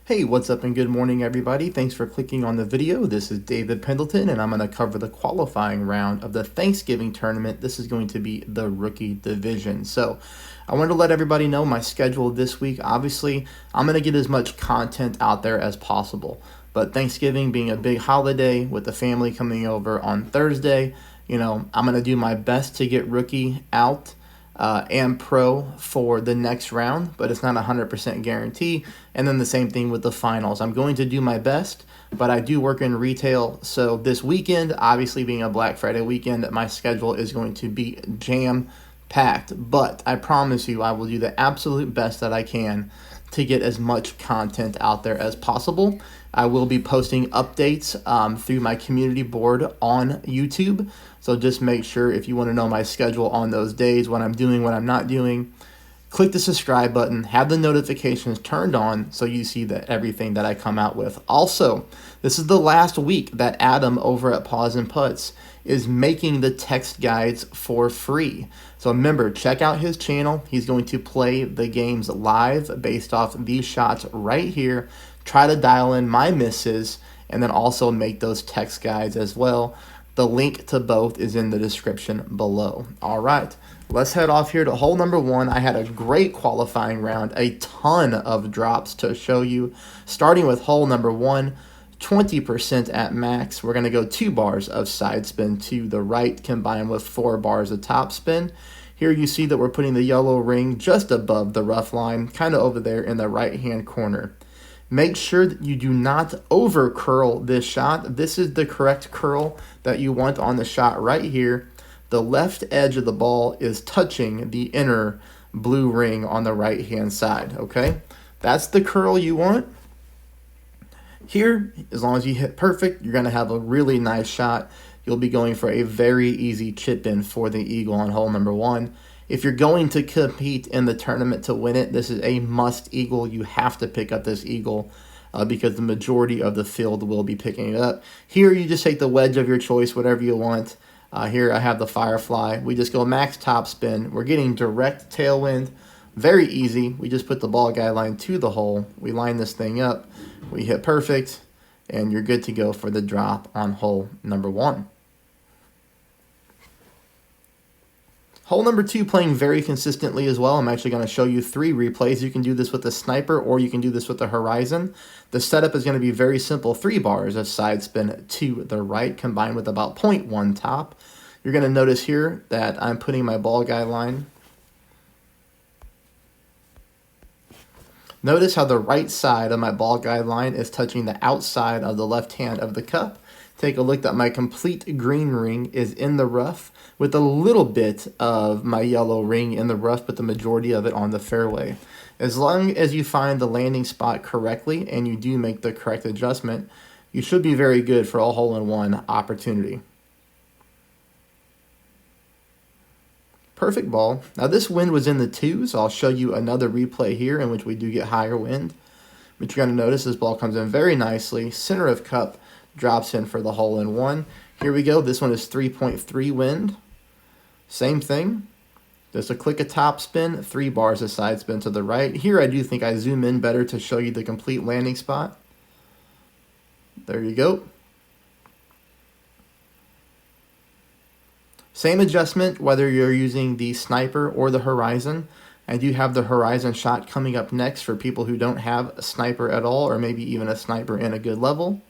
Hey, what's up and good morning everybody. Thanks for clicking on the video. This is David Pendleton and I'm going to cover the qualifying round of the Thanksgiving tournament. This is going to be the rookie division. So I wanted to let everybody know my schedule this week. Obviously, I'm going to get as much content out there as possible. But Thanksgiving being a big holiday with the family coming over on Thursday, I'm going to do my best to get rookie out and pro for the next round, but it's not 100% guarantee. And then the same thing with the finals. I'm going to do my best, but I do work in retail. So this weekend, obviously being a Black Friday weekend, my schedule is going to be jam-packed. But I promise you, I will do the absolute best that I can to get as much content out there as possible. I will be posting updates through my community board on YouTube. So just make sure if you want to know my schedule on those days, what I'm doing, what I'm not doing, click the subscribe button, have the notifications turned on so you see that everything that I come out with. Also, this is the last week that Adam over at Paws and Putts is making the text guides for free. So remember, check out his channel. He's going to play the games live based off these shots right here. Try to dial in my misses and then also make those text guides as well. The link to both is in the description below. All right, let's head off here to hole number one. I had a great qualifying round, a ton of drops to show you. Starting with hole number one, 20% at max. We're going to go 2 bars of side spin to the right combined with 4 bars of top spin. Here you see that we're putting the yellow ring just above the rough line, kind of over there in the right-hand corner. Make sure that you do not over curl this shot. This is the correct curl that you want on the shot right here. The left edge of the ball is touching the inner blue ring on the right hand side, okay? That's the curl you want. Here, as long as you hit perfect, you're gonna have a really nice shot. You'll be going for a very easy chip in for the eagle on hole number one. If you're going to compete in the tournament to win it, this is a must eagle. You have to pick up this eagle because the majority of the field will be picking it up. Here, you just take the wedge of your choice, whatever you want. Here, I have the Firefly. We just go max top spin. We're getting direct tailwind. Very easy. We just put the ball guideline to the hole. We line this thing up. We hit perfect, and you're good to go for the drop on hole number one. Hole number two playing very consistently as well. I'm actually going to show you 3 replays. You can do this with the sniper or you can do this with the horizon. The setup is going to be very simple. 3 bars of side spin to the right combined with about 0.1 top. You're going to notice here that I'm putting my ball guideline. Notice how the right side of my ball guideline is touching the outside of the left hand of the cup. Take a look that my complete green ring is in the rough with a little bit of my yellow ring in the rough, but the majority of it on the fairway. As long as you find the landing spot correctly and you do make the correct adjustment, you should be very good for a hole-in-one opportunity. Perfect ball. Now this wind was in the 2s. I'll show you another replay here in which we do get higher wind. But you're going to notice this ball comes in very nicely. Center of cup drops in for the hole-in-one. Here we go. This one is 3.3 wind. Same thing. Just a click of top spin, 3 bars of side spin to the right. Here I do think I zoom in better to show you the complete landing spot. There you go. Same adjustment whether you're using the sniper or the horizon. I do have the horizon shot coming up next for people who don't have a sniper at all or maybe even a sniper in a good level.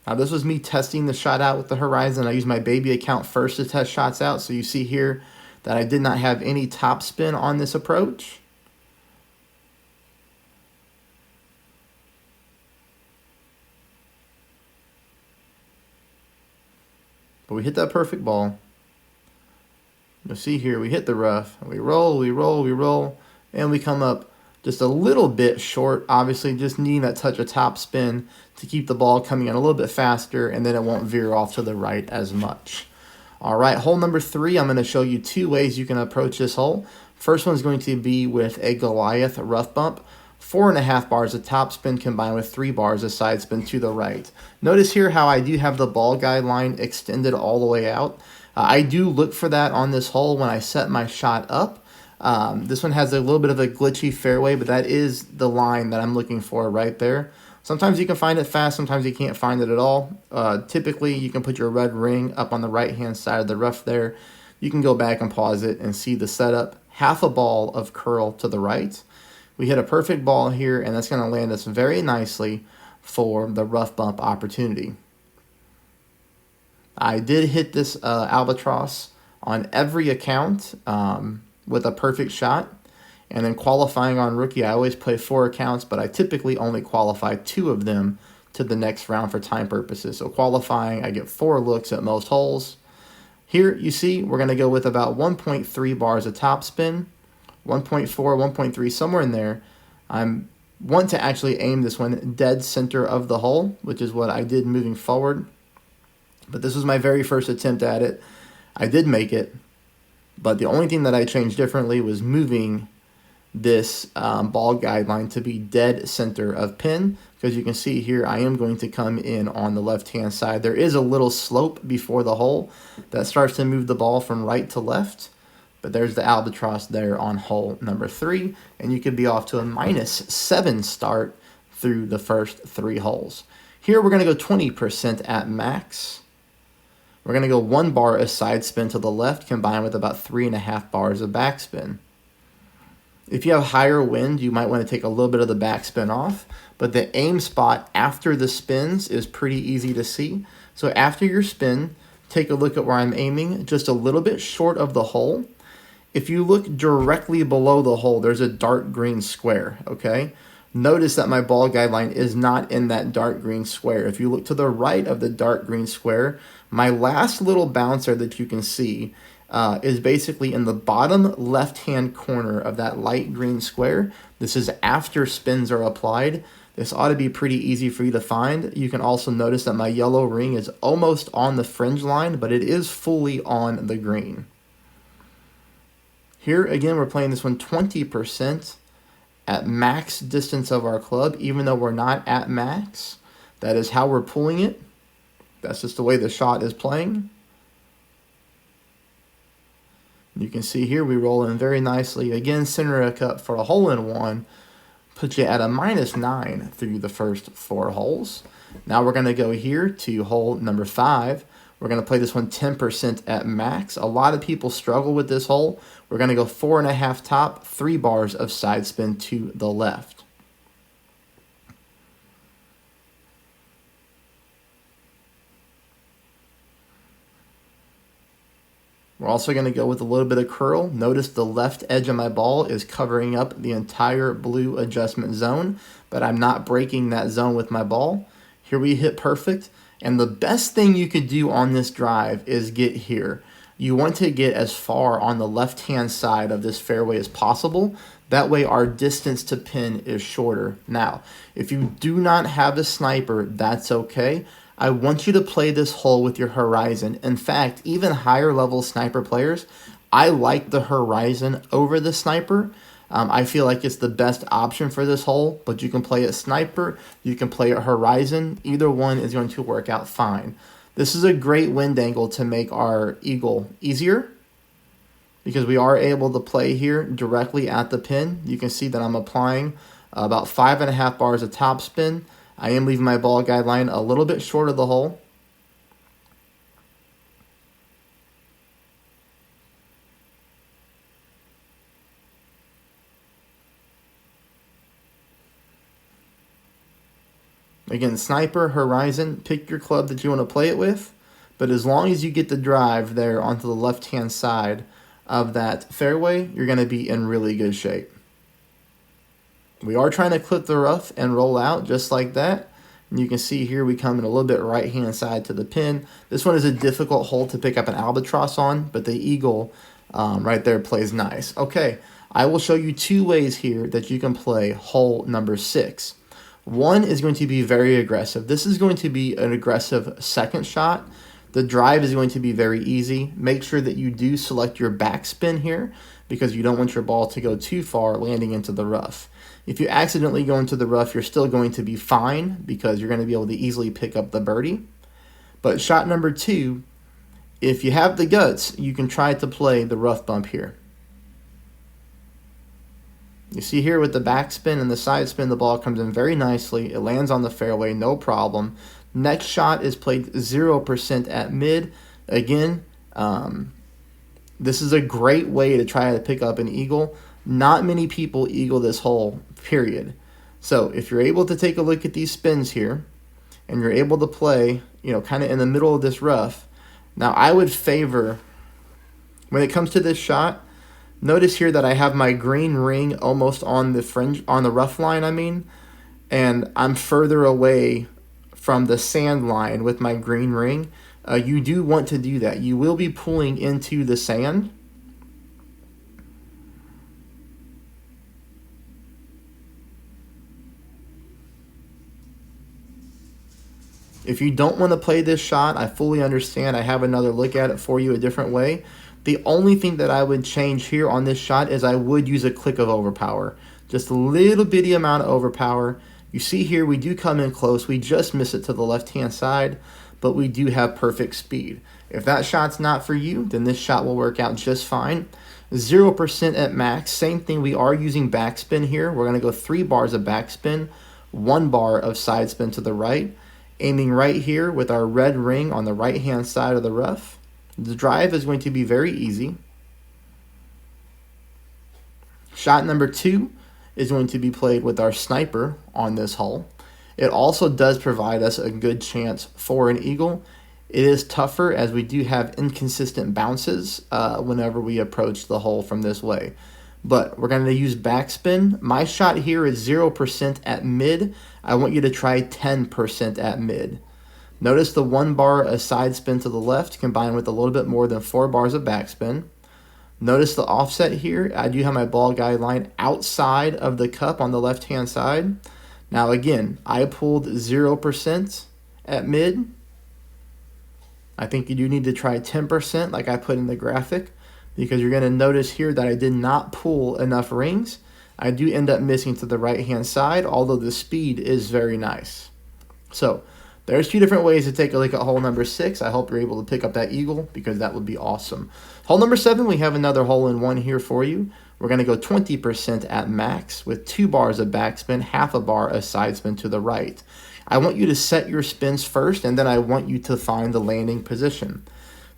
Now this was me testing the shot out with the horizon. I used my baby account first to test shots out. So you see here that I did not have any top spin on this approach. But we hit that perfect ball. You'll see here we hit the rough. We roll, we roll, we roll, and we come up just a little bit short. Obviously just needing that touch of top spin to keep the ball coming in a little bit faster and then it won't veer off to the right as much. All right, hole number 3, I'm going to show you 2 ways you can approach this hole. First one is going to be with a Goliath rough bump. 4.5 bars of topspin combined with 3 bars of side spin to the right. Notice here how I do have the ball guide line extended all the way out. I do look for that on this hole when I set my shot up. This one has a little bit of a glitchy fairway, but that is the line that I'm looking for right there. Sometimes you can find it fast, sometimes you can't find it at all. Typically, you can put your red ring up on the right-hand side of the rough there. You can go back and pause it and see the setup. Half a ball of curl to the right. We hit a perfect ball here, and that's going to land us very nicely for the rough bump opportunity. I did hit this albatross on every account with a perfect shot. And then qualifying on rookie, I always play 4 accounts, but I typically only qualify 2 of them to the next round for time purposes. So qualifying, I get 4 looks at most holes. Here, you see, we're going to go with about 1.3 bars of topspin, 1.4, 1.3, somewhere in there. I want to actually aim this one dead center of the hole, which is what I did moving forward. But this was my very first attempt at it. I did make it, but the only thing that I changed differently was moving this ball guideline to be dead center of pin, because you can see here I am going to come in on the left hand side. There is a little slope before the hole that starts to move the ball from right to left, but there's the albatross there on hole number 3, and you could be off to a -7 start through the first 3 holes. Here we're going to go 20% at max. We're going to go 1 bar of side spin to the left combined with about 3.5 bars of backspin. If you have higher wind, you might want to take a little bit of the backspin off, but the aim spot after the spins is pretty easy to see. So after your spin, take a look at where I'm aiming, just a little bit short of the hole. If you look directly below the hole, there's a dark green square, okay? Notice that my ball guideline is not in that dark green square. If you look to the right of the dark green square, my last little bouncer that you can see is basically in the bottom left-hand corner of that light green square. This is after spins are applied. This ought to be pretty easy for you to find. You can also notice that my yellow ring is almost on the fringe line, but it is fully on the green. Here, again, we're playing this one 20% at max distance of our club, even though we're not at max. That is how we're pulling it. That's just the way the shot is playing. You can see here we roll in very nicely. Again, center a cup for a hole-in-one. Put you at a -9 through the first 4 holes. Now we're going to go here to hole number 5. We're going to play this one 10% at max. A lot of people struggle with this hole. We're going to go 4.5 top, 3 bars of side spin to the left. We're also going to go with a little bit of curl. Notice the left edge of my ball is covering up the entire blue adjustment zone, but I'm not breaking that zone with my ball. Here we hit perfect, and the best thing you could do on this drive is get here. You want to get as far on the left-hand side of this fairway as possible. That way our distance to pin is shorter. Now, if you do not have a sniper, that's okay. I want you to play this hole with your horizon. In fact, even higher level sniper players, I like the horizon over the sniper. I feel like it's the best option for this hole, but you can play it sniper, you can play it horizon. Either one is going to work out fine. This is a great wind angle to make our eagle easier, because we are able to play here directly at the pin. You can see that I'm applying about 5.5 bars of topspin. I am leaving my ball guideline a little bit short of the hole. Again, sniper, horizon, pick your club that you want to play it with. But as long as you get the drive there onto the left-hand side of that fairway, you're going to be in really good shape. We are trying to clip the rough and roll out just like that. And you can see here we come in a little bit right-hand side to the pin. This one is a difficult hole to pick up an albatross on, but the eagle right there plays nice. Okay, I will show you 2 ways here that you can play hole number 6. One is going to be very aggressive. This is going to be an aggressive second shot. The drive is going to be very easy. Make sure that you do select your backspin here because you don't want your ball to go too far landing into the rough. If you accidentally go into the rough, you're still going to be fine because you're going to be able to easily pick up the birdie. But shot number 2, if you have the guts, you can try to play the rough bump here. You see here with the backspin and the side spin, the ball comes in very nicely. It lands on the fairway, no problem. Next shot is played 0% at mid. Again, this is a great way to try to pick up an eagle. Not many people eagle this hole, period. So if you're able to take a look at these spins here, and you're able to play, kind of in the middle of this rough. Now I would favor, when it comes to this shot, notice here that I have my green ring almost on the fringe, on the rough line, and I'm further away from the sand line with my green ring. You do want to do that. You will be pulling into the sand. If you don't want to play this shot, I fully understand. I have another look at it for you a different way. The only thing that I would change here on this shot is I would use a click of overpower. Just a little bitty amount of overpower. You see here we do come in close. We just miss it to the left-hand side, but we do have perfect speed. If that shot's not for you, then this shot will work out just fine. 0% at max. Same thing, we are using backspin here. We're going to go 3 bars of backspin, 1 bar of side spin to the right. Aiming right here with our red ring on the right-hand side of the rough. The drive is going to be very easy. Shot number 2 is going to be played with our sniper on this hole. It also does provide us a good chance for an eagle. It is tougher as we do have inconsistent bounces whenever we approach the hole from this way. But we're going to use backspin. My shot here is 0% at mid. I want you to try 10% at mid. Notice the 1 bar of side spin to the left combined with a little bit more than 4 bars of backspin. Notice the offset here. I do have my ball guide line outside of the cup on the left-hand side. Now again, I pulled 0% at mid. I think you do need to try 10% like I put in the graphic, because you're going to notice here that I did not pull enough rings. I do end up missing to the right-hand side, although the speed is very nice. So there's 2 different ways to take a look at hole number 6. I hope you're able to pick up that eagle because that would be awesome. Hole number 7, we have another hole-in-one here for you. We're going to go 20% at max with 2 bars of backspin, half a bar of side spin to the right. I want you to set your spins first, and then I want you to find the landing position.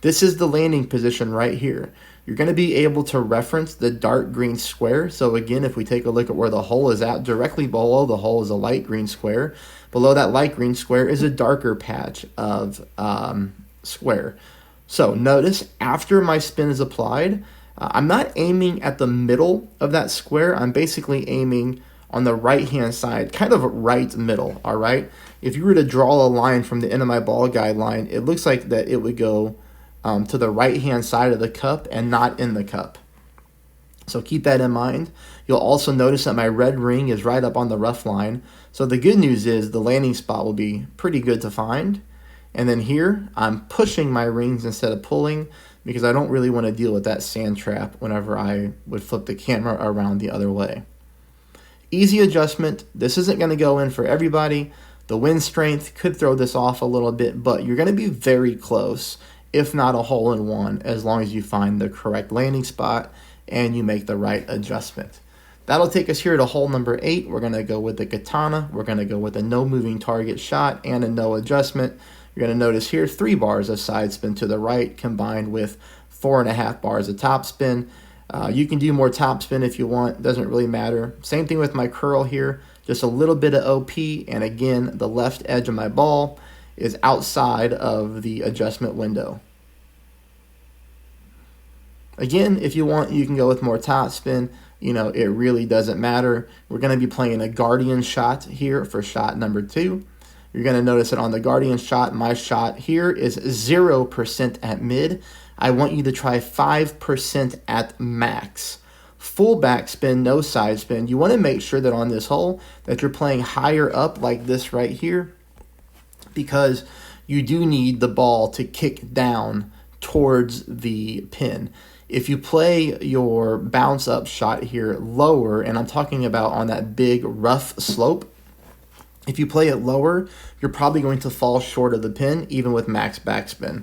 This is the landing position right here. You're going to be able to reference the dark green square. So again, if we take a look at where the hole is at, directly below the hole is a light green square. Below that light green square is a darker patch of square. So notice after my spin is applied, I'm not aiming at the middle of that square. I'm basically aiming on the right-hand side, kind of right middle, all right? If you were to draw a line from the end of my ball guide line, it looks like that it would go to the right-hand side of the cup and not in the cup. So keep that in mind. You'll also notice that my red ring is right up on the rough line. So the good news is the landing spot will be pretty good to find. And then here, I'm pushing my rings instead of pulling because I don't really want to deal with that sand trap whenever I would flip the camera around the other way. Easy adjustment. This isn't going to go in for everybody. The wind strength could throw this off a little bit, but you're going to be very close, if not a hole-in-one, as long as you find the correct landing spot and you make the right adjustment. That'll take us here to hole number 8. We're going to go with the katana. We're going to go with a no moving target shot and a no adjustment. You're going to notice here 3 bars of side spin to the right combined with 4.5 bars of top spin. You can do more top spin if you want. Doesn't really matter. Same thing with my curl here. Just a little bit of OP. And again, the left edge of my ball is outside of the adjustment window. Again, if you want, you can go with more top spin. It really doesn't matter. We're going to be playing a guardian shot here for shot number 2. You're going to notice that on the guardian shot, my shot here is 0% at mid. I want you to try 5% at max. Full backspin, no side spin. You want to make sure that on this hole that you're playing higher up like this right here, because you do need the ball to kick down towards the pin. If you play your bounce up shot here lower, and I'm talking about on that big rough slope, if you play it lower, you're probably going to fall short of the pin, even with max backspin.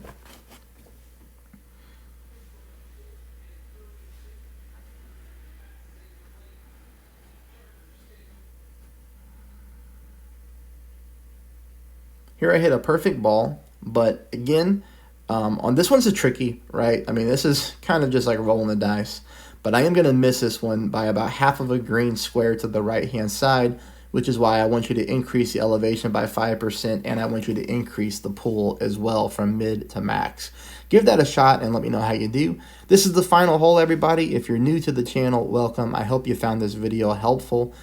Here I hit a perfect ball, but again, on this one's a tricky, right? I mean, this is kind of just like rolling the dice, but I am going to miss this one by about half of a green square to the right-hand side, which is why I want you to increase the elevation by 5%, and I want you to increase the pull as well from mid to max. Give that a shot and let me know how you do. This is the final hole, everybody. If you're new to the channel, welcome. I hope you found this video helpful.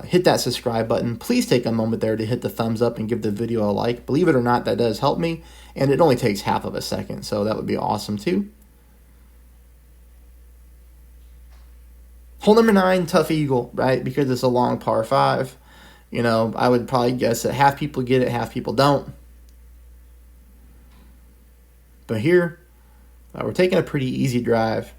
Hit that subscribe button. Please take a moment there to hit the thumbs up and give the video a like. Believe it or not, that does help me, and it only takes half of a second, so that would be awesome too. Hole number 9, tough eagle, right? Because it's a long par 5. You know, I would probably guess that half people get it, half people don't. But here, we're taking a pretty easy drive.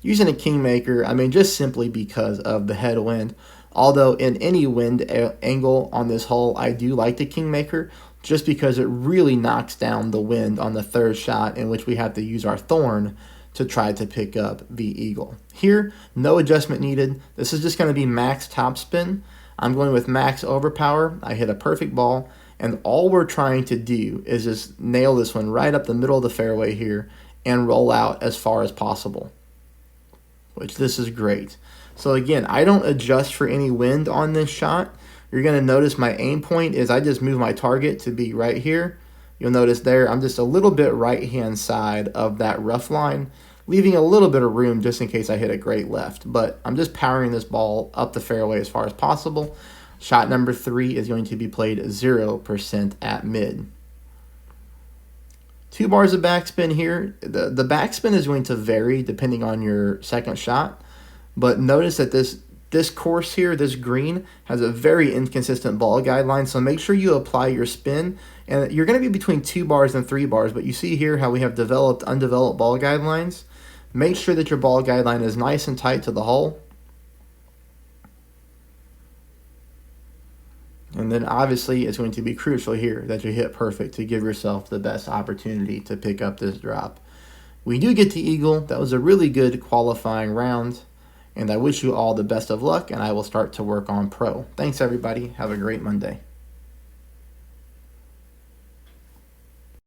Using a kingmaker, I mean, just simply because of the headwind. Although in any wind angle on this hole, I do like the kingmaker, just because it really knocks down the wind on the third shot, in which we have to use our thorn to try to pick up the eagle. Here, no adjustment needed. This is just going to be max topspin. I'm going with max overpower. I hit a perfect ball, and all we're trying to do is just nail this one right up the middle of the fairway here and roll out as far as possible, which this is great. So again, I don't adjust for any wind on this shot. You're going to notice my aim point is I just move my target to be right here. You'll notice there I'm just a little bit right-hand side of that rough line, leaving a little bit of room just in case I hit a great left. But I'm just powering this ball up the fairway as far as possible. Shot number 3 is going to be played 0% at mid. 2 bars of backspin here. The backspin is going to vary depending on your second shot, but notice that this course here, this green, has a very inconsistent ball guideline, so make sure you apply your spin, and you're going to be between 2 bars and 3 bars, but you see here how we have developed, undeveloped ball guidelines. Make sure that your ball guideline is nice and tight to the hole. And then obviously it's going to be crucial here that you hit perfect to give yourself the best opportunity to pick up this drop. We do get the eagle. That was a really good qualifying round, and I wish you all the best of luck, and I will start to work on pro. Thanks everybody. Have a great Monday.